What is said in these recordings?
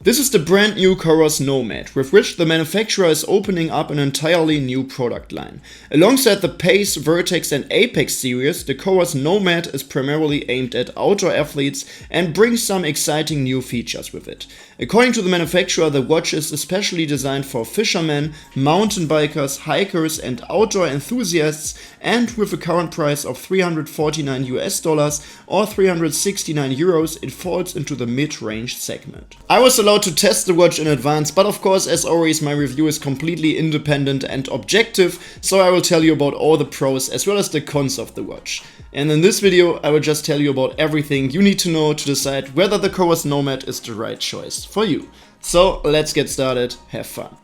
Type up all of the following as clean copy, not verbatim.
This is the brand new Coros Nomad, with which the manufacturer is opening up an entirely new product line. Alongside the Pace, Vertex and Apex series, the Coros Nomad is primarily aimed at outdoor athletes and brings some exciting new features with it. According to the manufacturer, the watch is especially designed for fishermen, mountain bikers, hikers and outdoor enthusiasts, and with a current price of $349 or 369 euros, it falls into the mid-range segment. I was allowed to test the watch in advance, but of course, as always, my review is completely independent and objective, so I will tell you about all the pros as well as the cons of the watch. And in this video, I will just tell you about everything you need to know to decide whether the Coros Nomad is the right choice for you. So let's get started, have fun.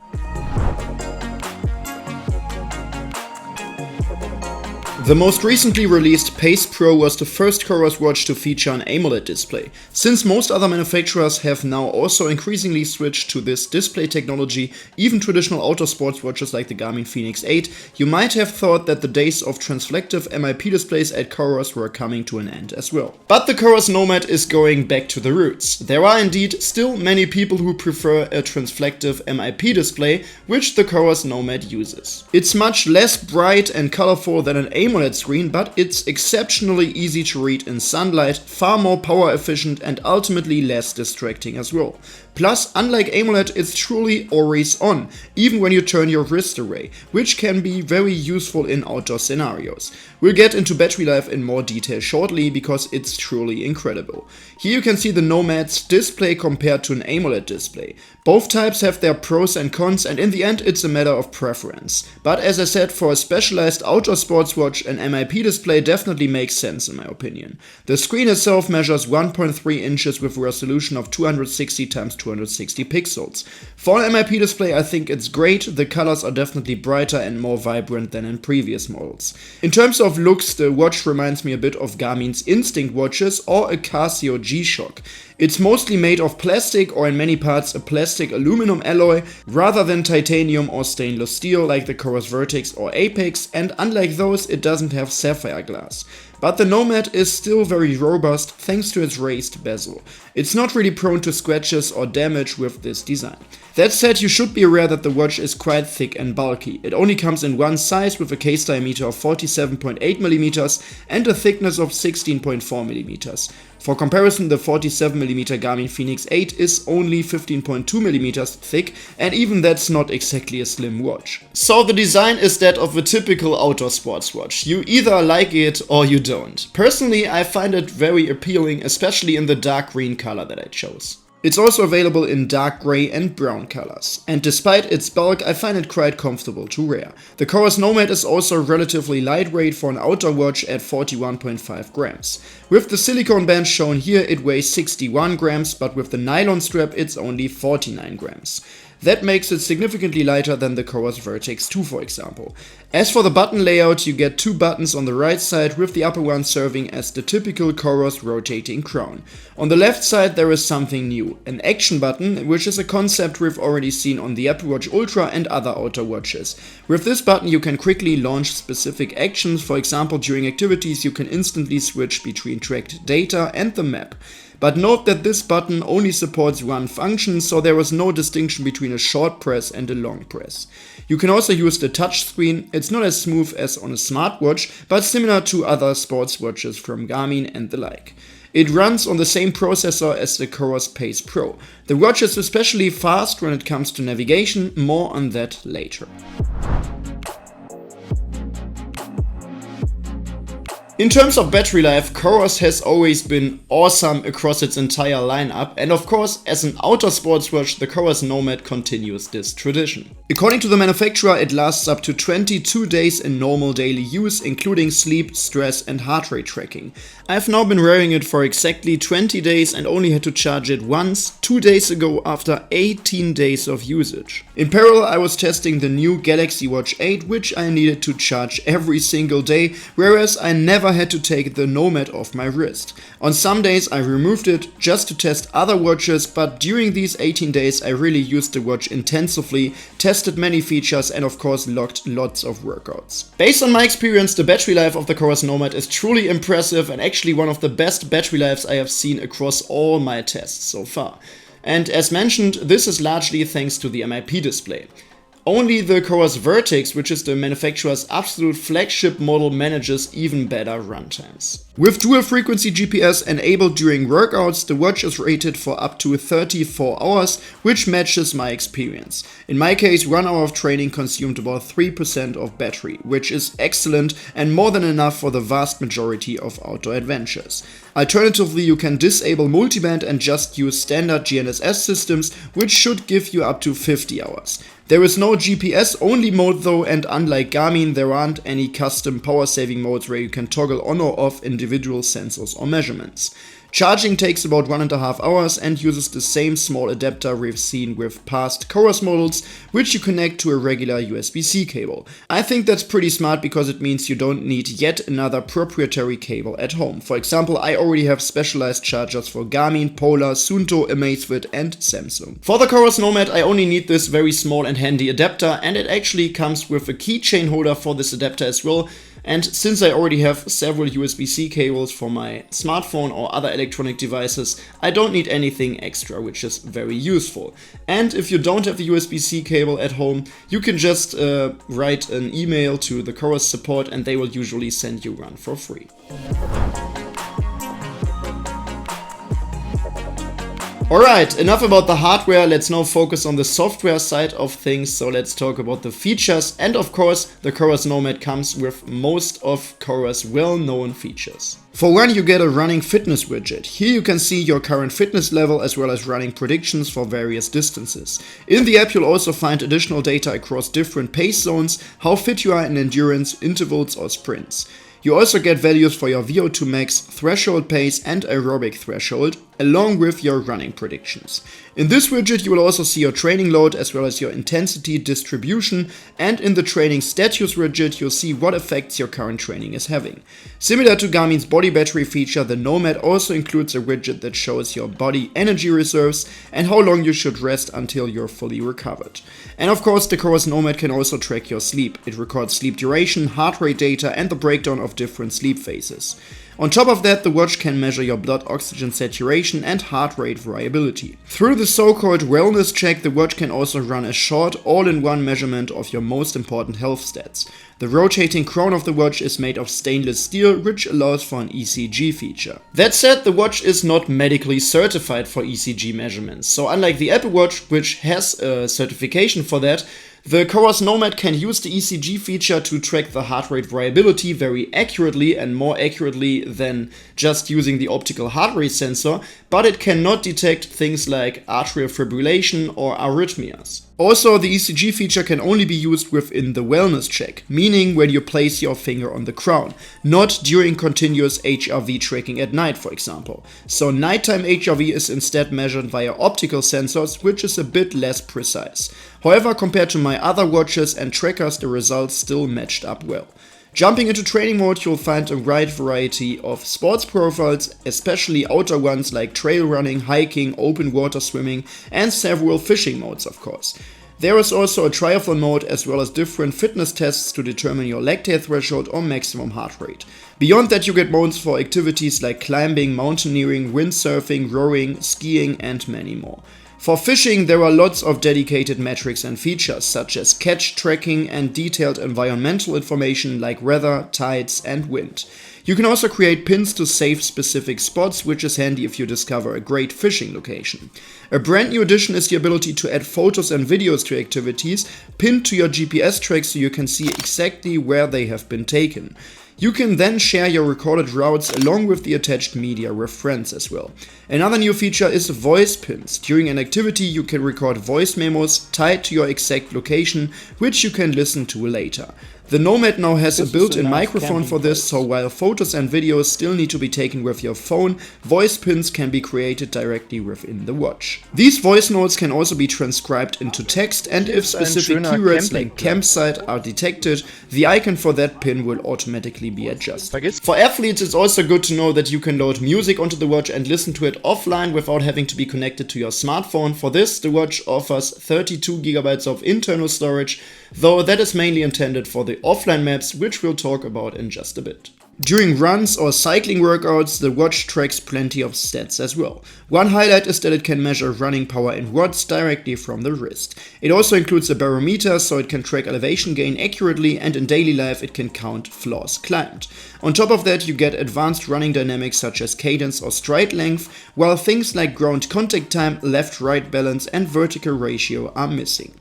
The most recently released Pace Pro was the first Coros watch to feature an AMOLED display. Since most other manufacturers have now also increasingly switched to this display technology, even traditional outdoor sports watches like the Garmin Fenix 8, you might have thought that the days of transflective MIP displays at Coros were coming to an end as well. But the Coros Nomad is going back to the roots. There are indeed still many people who prefer a transflective MIP display, which the Coros Nomad uses. It's much less bright and colorful than an AMOLED screen, but it's exceptionally easy to read in sunlight, far more power efficient and ultimately less distracting as well. Plus, unlike AMOLED, it's truly always on, even when you turn your wrist away, which can be very useful in outdoor scenarios. We'll get into battery life in more detail shortly because it's truly incredible. Here you can see the Nomad's display compared to an AMOLED display. Both types have their pros and cons, and in the end it's a matter of preference. But as I said, for a specialized outdoor sports watch, an MIP display definitely makes sense in my opinion. The screen itself measures 1.3 inches with a resolution of 260 x 260 pixels. For an MIP display, I think it's great. The colors are definitely brighter and more vibrant than in previous models. In terms of looks, the watch reminds me a bit of Garmin's Instinct watches or a Casio G-Shock. It's mostly made of plastic, or in many parts a plastic aluminum alloy, rather than titanium or stainless steel like the Coros Vertex or Apex, and unlike those, it doesn't have sapphire glass. But the Nomad is still very robust thanks to its raised bezel. It's not really prone to scratches or damage with this design. That said, you should be aware that the watch is quite thick and bulky. It only comes in one size with a case diameter of 47.8mm and a thickness of 16.4mm. For comparison, the 47mm Garmin Fenix 8 is only 15.2mm thick, and even that's not exactly a slim watch. So the design is that of a typical outdoor sports watch. You either like it or you don't. Personally, I find it very appealing, especially in the dark green color that I chose. It's also available in dark grey and brown colors, and despite its bulk, I find it quite comfortable to wear. The Coros Nomad is also relatively lightweight for an outdoor watch at 41.5 grams. With the silicone band shown here, it weighs 61 grams, but with the nylon strap, it's only 49 grams. That makes it significantly lighter than the Coros Vertex 2, for example. As for the button layout, you get two buttons on the right side, with the upper one serving as the typical Coros rotating crown. On the left side there is something new, an action button, which is a concept we've already seen on the Apple Watch Ultra and other outdoor watches. With this button you can quickly launch specific actions. For example, during activities you can instantly switch between tracked data and the map. But note that this button only supports one function, so there is no distinction between a short press and a long press. You can also use the touch screen. It's not as smooth as on a smartwatch, but similar to other sports watches from Garmin and the like. It runs on the same processor as the Coros Pace Pro. The watch is especially fast when it comes to navigation, more on that later. In terms of battery life, Coros has always been awesome across its entire lineup, and of course, as an outdoor sports watch, the Coros Nomad continues this tradition. According to the manufacturer, it lasts up to 22 days in normal daily use, including sleep, stress and heart rate tracking. I've now been wearing it for exactly 20 days and only had to charge it once, 2 days ago, after 18 days of usage. In parallel, I was testing the new Galaxy Watch 8, which I needed to charge every single day, whereas I never had to take the Nomad off my wrist. On some days I removed it just to test other watches, but during these 18 days I really used the watch intensively, tested many features and of course logged lots of workouts. Based on my experience, the battery life of the Coros Nomad is truly impressive and actually one of the best battery lives I have seen across all my tests so far. And as mentioned, this is largely thanks to the MIP display. Only the Coros Vertex, which is the manufacturer's absolute flagship model, manages even better runtimes. With dual frequency GPS enabled during workouts, the watch is rated for up to 34 hours, which matches my experience. In my case, 1 hour of training consumed about 3% of battery, which is excellent and more than enough for the vast majority of outdoor adventures. Alternatively, you can disable multiband and just use standard GNSS systems, which should give you up to 50 hours. There is no GPS only mode though, and unlike Garmin, there aren't any custom power saving modes where you can toggle on or off individual sensors or measurements. Charging takes about 1.5 hours and uses the same small adapter we've seen with past Coros models, which you connect to a regular USB-C cable. I think that's pretty smart because it means you don't need yet another proprietary cable at home. For example, I already have specialized chargers for Garmin, Polar, Suunto, Amazfit and Samsung. For the Coros Nomad, I only need this very small and handy adapter, and it actually comes with a keychain holder for this adapter as well. And since I already have several USB-C cables for my smartphone or other electronic devices, I don't need anything extra, which is very useful. And if you don't have the USB-C cable at home, you can just write an email to the Coros support and they will usually send you one for free. Alright, enough about the hardware, let's now focus on the software side of things, so let's talk about the features, and of course, the Coros Nomad comes with most of Coros' well-known features. For one, you get a running fitness widget. Here you can see your current fitness level as well as running predictions for various distances. In the app you'll also find additional data across different pace zones, how fit you are in endurance, intervals or sprints. You also get values for your VO2 max, threshold pace and aerobic threshold, along with your running predictions. In this widget you will also see your training load as well as your intensity distribution, and in the training status widget you'll see what effects your current training is having. Similar to Garmin's body battery feature, the Nomad also includes a widget that shows your body energy reserves and how long you should rest until you're fully recovered. And of course the Coros Nomad can also track your sleep. It records sleep duration, heart rate data and the breakdown of different sleep phases. On top of that, the watch can measure your blood oxygen saturation and heart rate variability. Through the so-called wellness check, the watch can also run a short, all-in-one measurement of your most important health stats. The rotating crown of the watch is made of stainless steel, which allows for an ECG feature. That said, the watch is not medically certified for ECG measurements, so unlike the Apple Watch, which has a certification for that, the Coros Nomad can use the ECG feature to track the heart rate variability very accurately and more accurately than just using the optical heart rate sensor, but it cannot detect things like atrial fibrillation or arrhythmias. Also, the ECG feature can only be used within the wellness check, meaning when you place your finger on the crown, not during continuous HRV tracking at night, for example. So nighttime HRV is instead measured via optical sensors, which is a bit less precise. However, compared to my other watches and trackers, the results still matched up well. Jumping into training mode, you'll find a wide variety of sports profiles, especially outdoor ones like trail running, hiking, open water swimming, and several fishing modes, of course. There is also a triathlon mode as well as different fitness tests to determine your lactate threshold or maximum heart rate. Beyond that, you get modes for activities like climbing, mountaineering, windsurfing, rowing, skiing, and many more. For fishing, there are lots of dedicated metrics and features, such as catch tracking and detailed environmental information like weather, tides, and wind. You can also create pins to save specific spots, which is handy if you discover a great fishing location. A brand new addition is the ability to add photos and videos to activities pinned to your GPS track so you can see exactly where they have been taken. You can then share your recorded routes along with the attached media with friends as well. Another new feature is voice pins. During an activity you can record voice memos tied to your exact location, which you can listen to later. The Nomad now has a built-in microphone for this, so while photos and videos still need to be taken with your phone, voice pins can be created directly within the watch. These voice notes can also be transcribed into text, and if specific keywords like campsite are detected, the icon for that pin will automatically be adjusted. For athletes, it's also good to know that you can load music onto the watch and listen to it offline without having to be connected to your smartphone. For this, the watch offers 32 GB of internal storage, though that is mainly intended for the offline maps, which we'll talk about in just a bit. During runs or cycling workouts, the watch tracks plenty of stats as well. One highlight is that it can measure running power in watts directly from the wrist. It also includes a barometer, so it can track elevation gain accurately, and in daily life it can count floors climbed. On top of that, you get advanced running dynamics such as cadence or stride length, while things like ground contact time, left-right balance and vertical ratio are missing.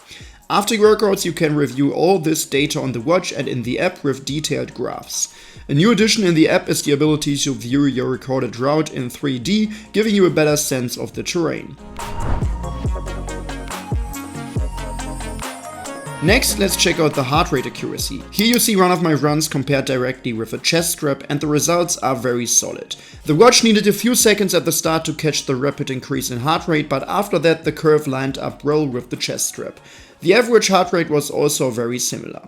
After workouts, you can review all this data on the watch and in the app with detailed graphs. A new addition in the app is the ability to view your recorded route in 3D, giving you a better sense of the terrain. Next, let's check out the heart rate accuracy. Here you see one of my runs compared directly with a chest strap, and the results are very solid. The watch needed a few seconds at the start to catch the rapid increase in heart rate, but after that the curve lined up well with the chest strap. The average heart rate was also very similar.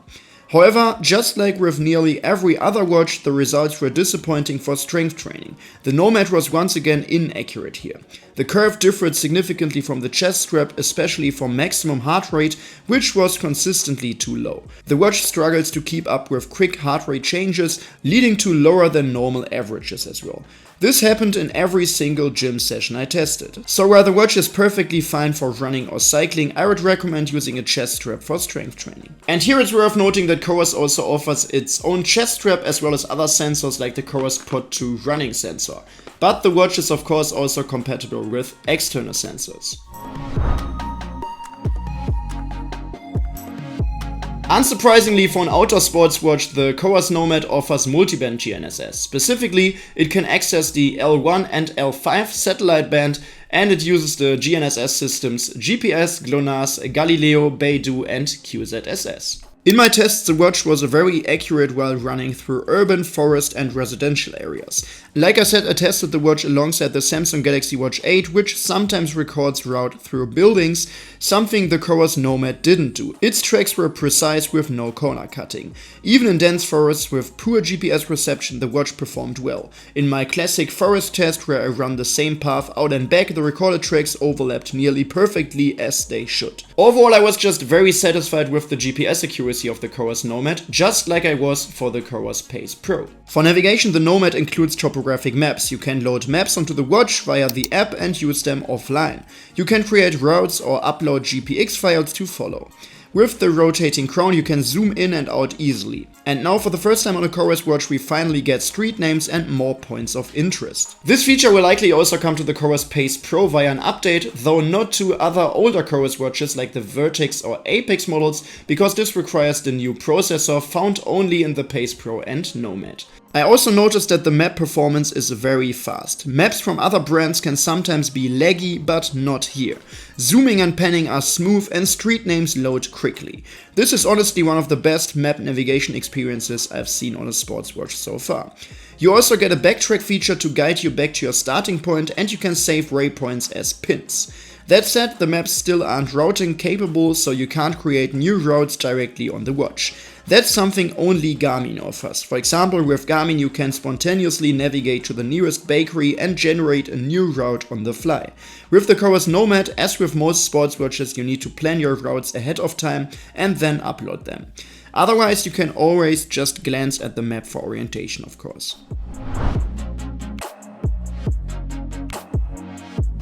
However, just like with nearly every other watch, the results were disappointing for strength training. The Nomad was once again inaccurate here. The curve differed significantly from the chest strap, especially for maximum heart rate, which was consistently too low. The watch struggles to keep up with quick heart rate changes, leading to lower than normal averages as well. This happened in every single gym session I tested. So while the watch is perfectly fine for running or cycling, I would recommend using a chest strap for strength training. And here it's worth noting that Coros also offers its own chest strap as well as other sensors like the Coros Pod 2 running sensor. But the watch is of course also compatible with external sensors. Unsurprisingly, for an outdoor sports watch, the Coros Nomad offers multiband GNSS. Specifically, it can access the L1 and L5 satellite band, and it uses the GNSS systems GPS, GLONASS, Galileo, Beidou and QZSS. In my tests, the watch was very accurate while running through urban, forest and residential areas. Like I said, I tested the watch alongside the Samsung Galaxy Watch 8, which sometimes records route through buildings, something the Coros Nomad didn't do. Its tracks were precise with no corner cutting. Even in dense forests with poor GPS reception, the watch performed well. In my classic forest test where I run the same path out and back, the recorded tracks overlapped nearly perfectly as they should. Overall, I was just very satisfied with the GPS accuracy of the Coros Nomad, just like I was for the Coros Pace Pro. For navigation, the Nomad includes topographic maps. You can load maps onto the watch via the app and use them offline. You can create routes or upload GPX files to follow. With the rotating crown, you can zoom in and out easily. And now for the first time on a Coros watch, we finally get street names and more points of interest. This feature will likely also come to the Coros Pace Pro via an update, though not to other older Coros watches like the Vertex or Apex models, because this requires the new processor found only in the Pace Pro and Nomad. I also noticed that the map performance is very fast. Maps from other brands can sometimes be laggy, but not here. Zooming and panning are smooth and street names load quickly. This is honestly one of the best map navigation experiences I've seen on a sports watch so far. You also get a backtrack feature to guide you back to your starting point, and you can save waypoints as pins. That said, the maps still aren't routing capable, so you can't create new routes directly on the watch. That's something only Garmin offers. For example, with Garmin you can spontaneously navigate to the nearest bakery and generate a new route on the fly. With the Coros Nomad, as with most sports watches, you need to plan your routes ahead of time and then upload them. Otherwise, you can always just glance at the map for orientation, of course.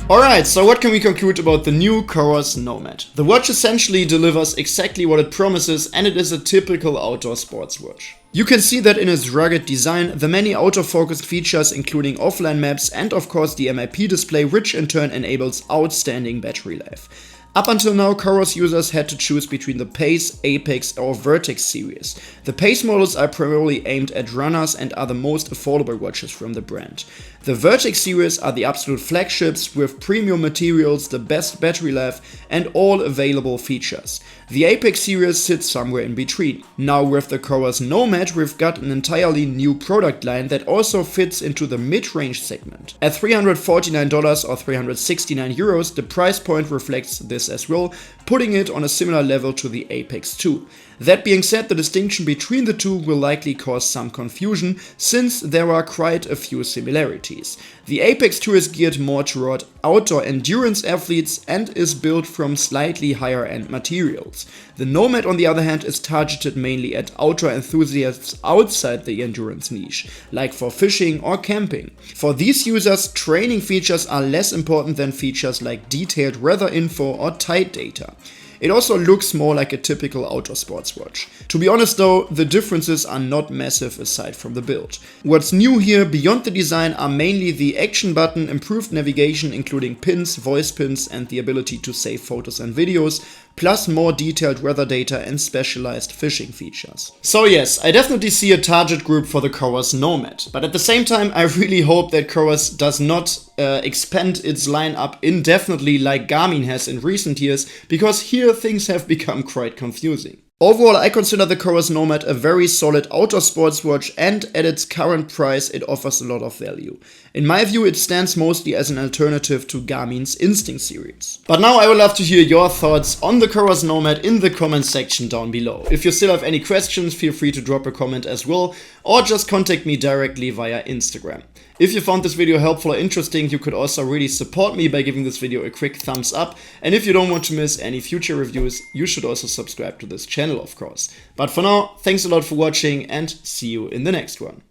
Alright, so what can we conclude about the new Coros Nomad? The watch essentially delivers exactly what it promises, and it is a typical outdoor sports watch. You can see that in its rugged design, the many auto-focused features including offline maps and of course the MIP display, which in turn enables outstanding battery life. Up until now, Coros users had to choose between the Pace, Apex or Vertex series. The Pace models are primarily aimed at runners and are the most affordable watches from the brand. The Vertex series are the absolute flagships with premium materials, the best battery life and all available features. The Apex series sits somewhere in between. Now with the Coros Nomad, we've got an entirely new product line that also fits into the mid-range segment. At $349 or €369, the price point reflects this this as well, putting it on a similar level to the Apex 2. That being said, the distinction between the two will likely cause some confusion, since there are quite a few similarities. The Apex 2 is geared more toward outdoor endurance athletes and is built from slightly higher end materials. The Nomad, on the other hand, is targeted mainly at outdoor enthusiasts outside the endurance niche, like for fishing or camping. For these users, training features are less important than features like detailed weather info or tide data. It also looks more like a typical outdoor sports watch. To be honest though, the differences are not massive aside from the build. What's new here beyond the design are mainly the action button, improved navigation including pins, voice pins and the ability to save photos and videos, plus more detailed weather data and specialized fishing features. So yes, I definitely see a target group for the Coros Nomad, but at the same time I really hope that Coros does not expand its lineup indefinitely like Garmin has in recent years, because here things have become quite confusing. Overall, I consider the Coros Nomad a very solid outdoor sports watch, and at its current price it offers a lot of value. In my view, it stands mostly as an alternative to Garmin's Instinct series. But now I would love to hear your thoughts on the Coros Nomad in the comment section down below. If you still have any questions, feel free to drop a comment as well, or just contact me directly via Instagram. If you found this video helpful or interesting, you could also really support me by giving this video a quick thumbs up. And if you don't want to miss any future reviews, you should also subscribe to this channel, of course. But for now, thanks a lot for watching and see you in the next one.